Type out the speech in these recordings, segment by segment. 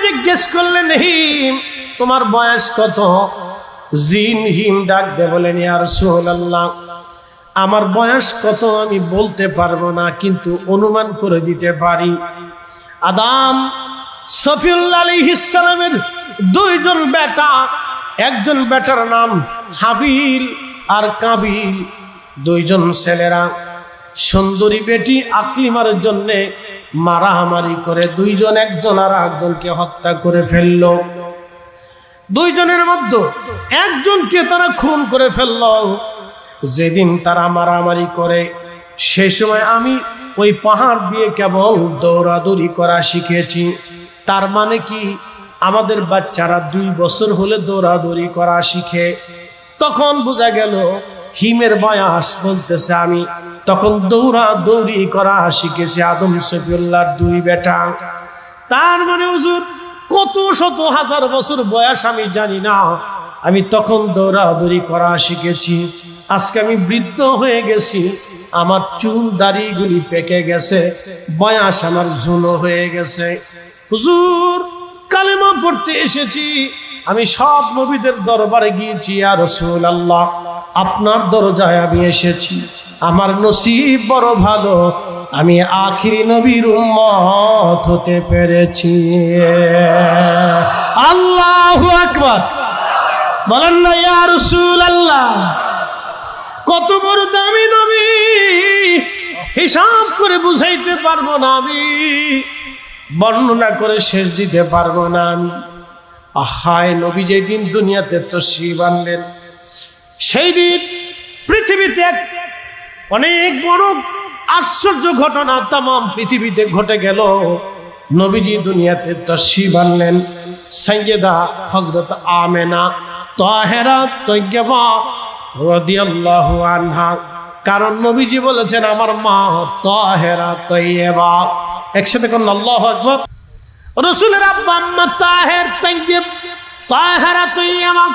জিজ্ঞেস করলেন, হিম তোমার বয়স কত? জিন হিম ডাক দিয়ে বলেন, ইয়া রাসূলুল্লাহ, আমার বয়স কত আমি বলতে পারবো না, কিন্তু অনুমান করে দিতে পারি। আদম সফিউল্লাহ আলাইহিস সালামের দুইজন বেটা, একজন বেটার নাম হাবিল আর কাবিল, দুইজন ছেলেরা সুন্দরী বেটি আকলিমার জন্য মারামারি করে দুইজন একজন আর একজনকে হত্যা করে ফেলল। দুইজনের মধ্যে একজনকে তারা খুন করে ফেলল। যেদিন তারা মারামারি করে সেই সময় আমি ওই পাহাড় দিয়ে কেবল দৌড়াদৌড়ি করা শিখেছি। তার মানে কি, আমাদের বাচ্চারা 2 বছর হলে দৌড়াদৌড়ি করা শিখে। তখন বোঝা গেল হিমের বয়স বলতেছে আমি তখন দৌড়াদৌড়ি করা শিখেছি আদম সফিউল্লাহর 2 বেটা। তার মানে হুজুর কত শত হাজার বছর বয়স আমি জানি না, আমি তখন দৌড়াদৌড়ি করা শিখেছি। আজকে আমি বৃদ্ধ হয়ে গেছি, আমার চুল দাড়িগুলি পেকে গেছে, বয়স আমার ঝুনো হয়ে গেছে। হুজুর কালেমা পড়তে এসেছি, আমি সব নবীদের দরবারে গিয়েছি, ইয়া রাসূলুল্লাহ আপনার দরজায় আমি এসেছি, আমার নসিব বড় ভালো, আমি আখিরি নবীর উম্মত হতে পেরেছি। আল্লাহু আকবার বলেন না ইয়া রাসূলুল্লাহ। কত বড় দামি নবী, হিসাব করে বুঝাইতে পারবো না, আমি বর্ণনা করে শেষ দিতে পারবো না আমি। আহায় নবী যেদিন দুনিয়াতে তাশরীফ আনলেন, সেই দিন পৃথিবীতে অনেক বড় আশ্চর্য ঘটনা তাম পৃথিবীতে ঘটে গেল। নবীজি দুনিয়াতে তাশরীফ আনলেন, সাইয়্যেদা হযরত আমেনা তাহেরা তয়্যিবা রাদিয়াল্লাহু আনহা, কারণ নবীজি বলেছেন আমার মা তাহেরা তয়্যিবা। একসাথে কোন আল্লাহু আকবার। রাসূলের আব্বা আম্মা তাহের তয়্যিব, তাহেরা তয়্যিবা।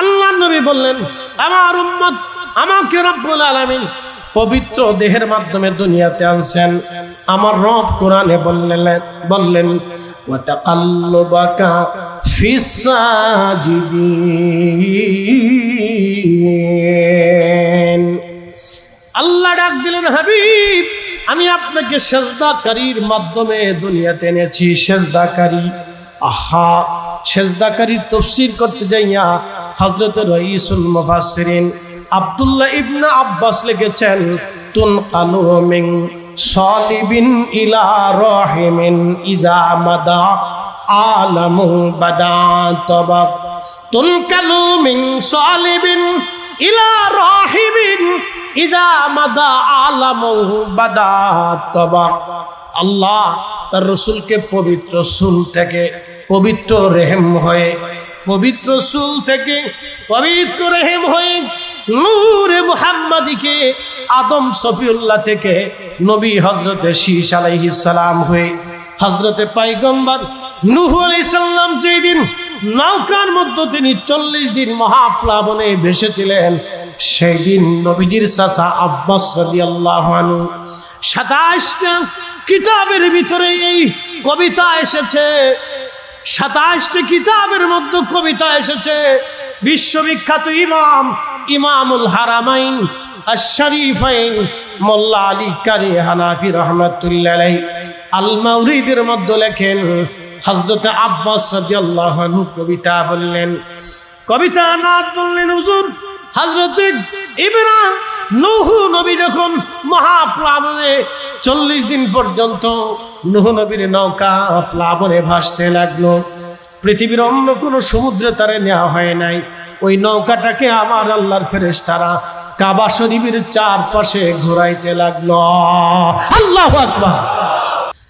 আল্লাহ নবী বললেন আমার উম্মত আমাকে রব্বুল আলামিন পবিত্র দেহের মাধ্যমে দুনিয়াতে আনছেন। আমার রব কোরআনে বললেন ওয়া তাকাল্লুবাকা ফিস সাজিদিন। আল্লাহ ডাক দিলেন, হাবিব আমি আপনাকে সেজদাকারীর মাধ্যমে দুনিয়াতে এনেছি। সেজদাকারী, আহা সেজদাকারীর তাফসীর করতে যাইয়া হযরত রাইসুল মুফাসসিরিন আব্দুল্লাহ ইবনে আব্বাস লিখেছেন তুনকালু মিন সালিবিন ইলা রাহিমিন ইজা মাদা আলামু বাদা তাবাক। তুনকালু মিন সালিবিন ইলা রাহিমিন ইজা মাদা আলামু বাদা তাবাক। আল্লাহ তার রাসূলকে পবিত্র চুল থেকে পবিত্র রেহেম হয়ে, পবিত্র চুল থেকে পবিত্র রেহেম হয়ে নূরে মুহাম্মাদিকে আদম সফিউল্লাহ থেকে নবী হযরতে শীশ আলাইহিস সালাম হয়ে হযরতে পয়গম্বর নূহ আলাইহিস সালাম যেদিন নৌকার মধ্যে তিনি 40 দিন মহাপ্লাবনে ভেসেছিলেন, সেই দিন নবীজির চাচা আব্বাস রাদিয়াল্লাহু আনহু 27টা কিতাবের ভিতরে এই কবিতা এসেছে। 27টি কিতাবের মধ্যে কবিতা এসেছে। বিশ্ববিখ্যাত ইমামুল হারামাইন আশ-শরীফাইন মোল্লা আলী কারি হানাফি রাহমাতুল্লাহ আলাইহি আল মাওরিদের মধ্যে লেখেন হযরত আব্বাস রাদিয়াল্লাহু আনহু কবিতা বললেন, কবিতা নাত বললেন হুজুর হযরত ইব্রাহিম নূহ নবী যখন মহাপ্লাবনে 40 দিন পর্যন্ত নূহ নবীর নৌকা প্লাবনে ভাসতে লাগলো, পৃথিবীর অন্য কোনো সমুদ্রে তারে নেওয়া হয় নাই। ওই নৌকাটাকে আমার আল্লাহর ফেরেশতারা কাবা শরীফের চারপাশে ঘোরাইতে লাগলো। আল্লাহু আকবার।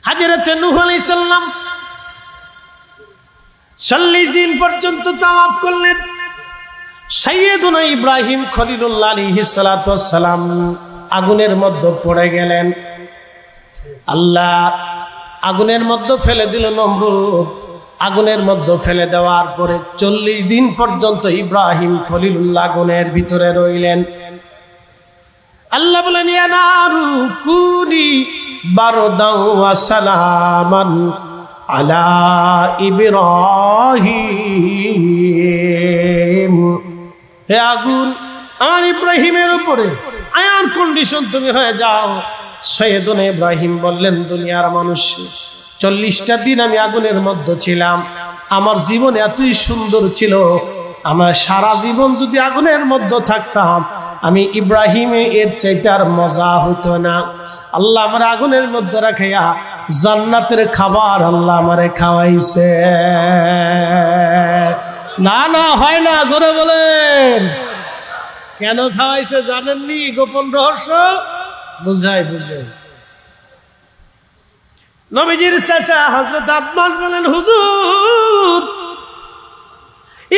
হযরত নূহ আলাইহিস সালাম 40 দিন পর্যন্ত তাওয়াফ করলেন। সাইয়্যিদুনা ইব্রাহিম খলিলুল্লাহ আলাইহিস সালাতু ওয়াস সালাম আগুনের মধ্যে পড়ে গেলেন। আল্লাহ আগুনের মধ্যে ফেলে দিল নমরুদ। আগুনের মধ্যে ফেলে দেওয়ার পরে 40 দিন পর্যন্ত ইব্রাহিম খলিলুল্লাহ আগুনের ভিতরে রইলেন। আল্লাহ বলেন ইয়া নারু কুনি বারদাও ওয়া সালামান আলা ইব্রাহিম, হে আগুন আমার ইব্রাহিমের উপরে আয়ার কন্ডিশন তুমি হয়ে যাও। সৈয়দনা ইব্রাহিম বললেন, দুনিয়ার মানুষ, 40টা দিন আমি আগুনের মধ্যে ছিলাম, আমার জীবন এতই সুন্দর ছিল, আমার সারা জীবন যদি আগুনের মধ্যে থাকতাম আমি ইব্রাহিমে এর চাইতে আর মজা হতো না। আল্লাহ আমার আগুনের মধ্যে রাখিয়া জান্নাতের খাবার আল্লাহ আমারে খাওয়াইছে। না না হয় না, জোরে বলেন। কেন খাওয়াইছে জানেননি? গোপন রহস্য বুঝাই। নবীজির চাচা হযরত আব্বাস বলেন, হুজুর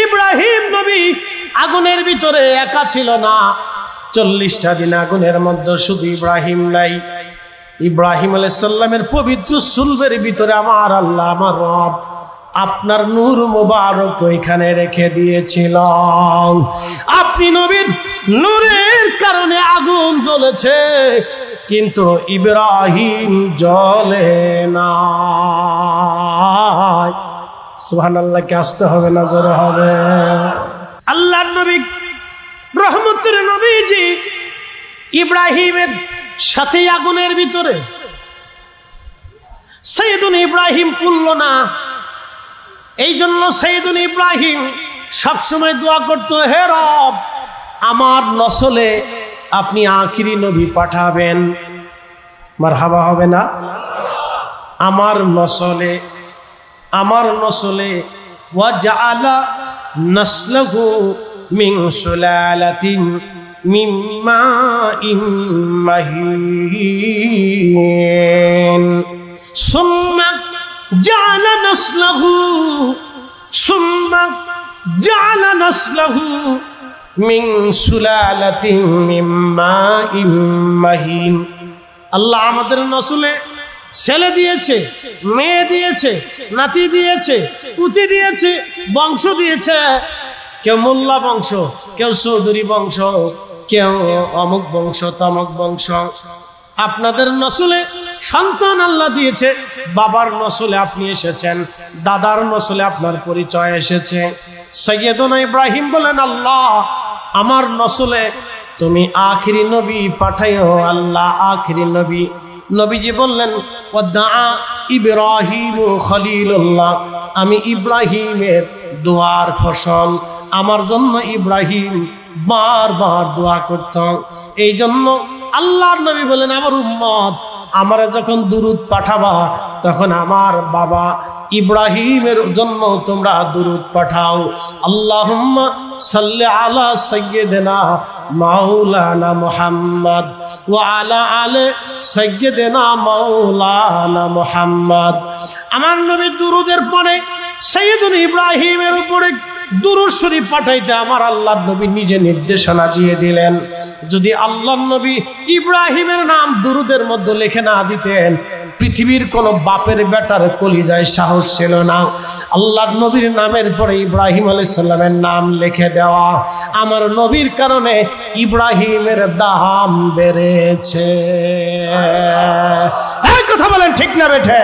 ইব্রাহিম নবী আগুনের ভিতরে একা ছিল না, 40টা দিন আগুনের মধ্যে শুধু ইব্রাহিম নাই, ইব্রাহিম আলাইহিস সালামের পবিত্র সুলবের ভিতরে আমার আল্লাহ আমার রব আপনার নূর মুবারক ওইখানে রেখে দিয়েছিল। আপনি নবীর নূরের কারণে আগুন জ্বলেছে, কিন্তু ইব্রাহিম জ্বলে না। সুবহানাল্লাহ, কে আসতে হবে না জোরে হবে। আল্লাহর নবী রহমতের নবীজি ইব্রাহিমের সাথে আগুনের ভিতরে, সাইয়েদুনা ইব্রাহিম পুরল না। এই জন্য সাইয়েদুনা ইব্রাহিম সবসময় দোয়া করতো, হে রব আমার নসলে আপনি আখিরি নবী পাঠাবেন। মারহাবা হবে না? আমার নসলে ওয়াজআলা নাসলহু মিন সুলালাতিন মিন মাইন মাহিন সুম্মা জাআলা নাসলহু মিন সুলালাতিন মিন মাইন মাহিন। আল্লাহ আমাদের নসলে ছেলে দিয়েছে, মেয়ে দিয়েছে, নাতি দিয়েছে, পুতি দিয়েছে, বংশ দিয়েছে। কেউ মোল্লা বংশ, কেউ চৌধুরী বংশ, কেউ অমুক বংশ তমুক বংশ। আপনাদের নসলে সন্তান আল্লাহ দিয়েছে, বাবার নসলে আপনি এসেছেন, দাদার নসলে আপনার পরিচয় এসেছে। সাইয়েদনা ইব্রাহিম বলেন, আল্লাহ আমার নসলে তুমি আখিরি নবী পাঠাইও আল্লাহ, আখিরি নবী। নবীজি বললেন, ওয়াদা ইব্রাহিম খলিলুল্লাহ, আমি ইব্রাহিমের দোয়ার ফসল। আমার জন্য ইব্রাহিম বারবার দোয়া করত। এই জন্য আল্লাহর নবী বলেন, আমার উম্মত আমারে যখন দুরুদ পাঠাবা তখন আমার বাবা ইব্রাহিমের জন্য তোমরা দুরুদ পাঠাও। আল্লাহুম্মা সাল্লি আলা সাইয়্যিদিনা মাওলানা মুহাম্মদ ওয়া আলা আলি সাইয়্যিদিনা মাওলানা মুহাম্মদ। আমার নবীর দুরুদের পরে সাইয়্যিদুনা ইব্রাহিমের উপরে দুরূদ শরীফ পাঠাইতে আমার আল্লাহর নবী নিজে নির্দেশনা দিয়ে দিলেন। যদি আল্লাহর নবী ইব্রাহিমের নাম দুরুদের মধ্যে লিখে না দিতেন, পৃথিবীর কোন বাপের বেটার কলিজায় সাহস ছিল না আল্লাহর নবীর নামের পরে ইব্রাহিম আলাইহিস সালামের নাম লিখে দেওয়া। আমার নবীর কারণে ইব্রাহিমের দাম বেড়েছে। এই কথা বলেন ঠিক না বেঠে?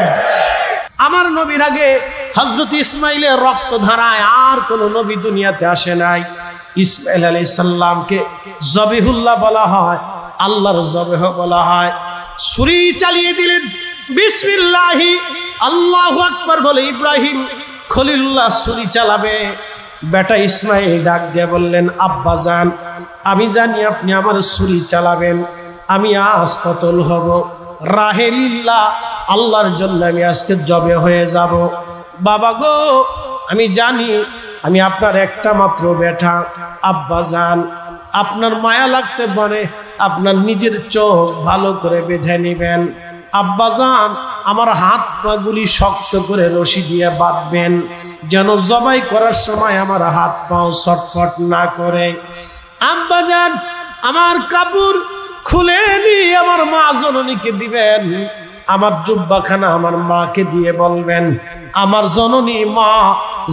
আমার নবীর আগে হযরত ইসমাইলের রক্ত ধারায় আর কোন নবী দুনিয়াতে আসে নাই। ইসমাইল আলাইহিস সালামকে জবিহুল্লাহ বলা হয়, আল্লাহর জবেহ বলা হয়। ছুরি চালিয়ে দিলেন, বিসমিল্লাহি আল্লাহু আকবার বলে ইব্রাহিম খলিলুল্লাহ ছুরি চালাবে। বেটা ইসমাইল ডাক দিয়ে বললেন, আব্বা জান আমি জানি আপনি আমার ছুরি চালাবেন, আমি আজ কতল হব, রাহেলিল্লাহ আল্লাহর জন্য আমি আজকে জবে হয়ে যাব। বাবা গো আমি জানি আমি আপনার একটা মাত্র বেটা, আব্বা জান আপনার মায়া লাগতে পারে, আপনার নিজের চোখ ভালো করে বেঁধে নিবেন। আব্বা জান আমার হাত পা গুলি শক্ত করে রশি দিয়ে বাঁধবেন, যেন জবাই করার সময় আমার হাত পাও ছটফট না করে। আব্বা জান আমার কাপড় খুলে নিয়ে আমার মা জননীকে দিবেন, আমার জুব্বাখানা আমার মাকে দিয়ে বলবেন, আমার জননী মা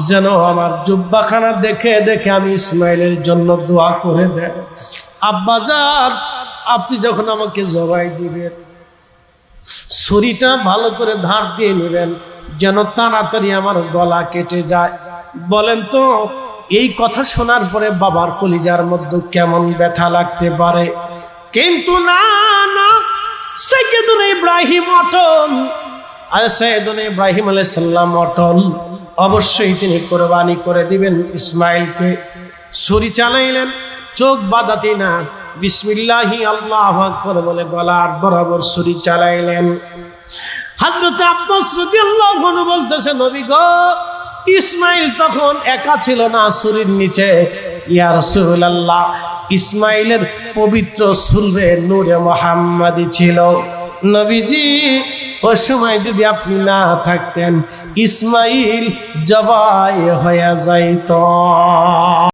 যেন আমার জুব্বাখানা দেখে দেখে আমি ইসমাইলের জন্য দোয়া করে দেন। আব্বা জান আপনি যখন আমাকে জবাই দিবেন, ছুরিটা ভালো করে ধার দিয়ে নেবেন, যেন তাড়াতাড়ি আমার গলা কেটে যায়। বলেন তো এই কথা শোনার পরে বাবার কলিজার মধ্যে কেমন ব্যথা লাগতে পারে। কিন্তু না না, সাইয়েদুনা ইব্রাহিম অটল, আর সাইয়েদুনা ইব্রাহিম আলাইহিস সালাম অটল। অবশ্যই তিনি কোরবানি করে দিবেন ইসমাইলকে। ছুরি চালাইলেন, চোখ বাঁধাতে না, বিসমিল্লাহি আল্লাহু আকবার বলে গলার বরাবর ছুরি চালাইলেন। হযরত আব্বাস রাদিয়াল্লাহু আনহু বলতেছে, নবী গো, ইসমাইল তখন একা ছিল না ছুরির নিচে। ইয়া রাসূলুল্লাহ, ইসমাইলের পবিত্র সুলবে নূরে মুহাম্মাদি ছিল। নবীজি, ওই সময় যদি আপনি না থাকতেন, ইসমাইল জবাই হয়ে যাইত।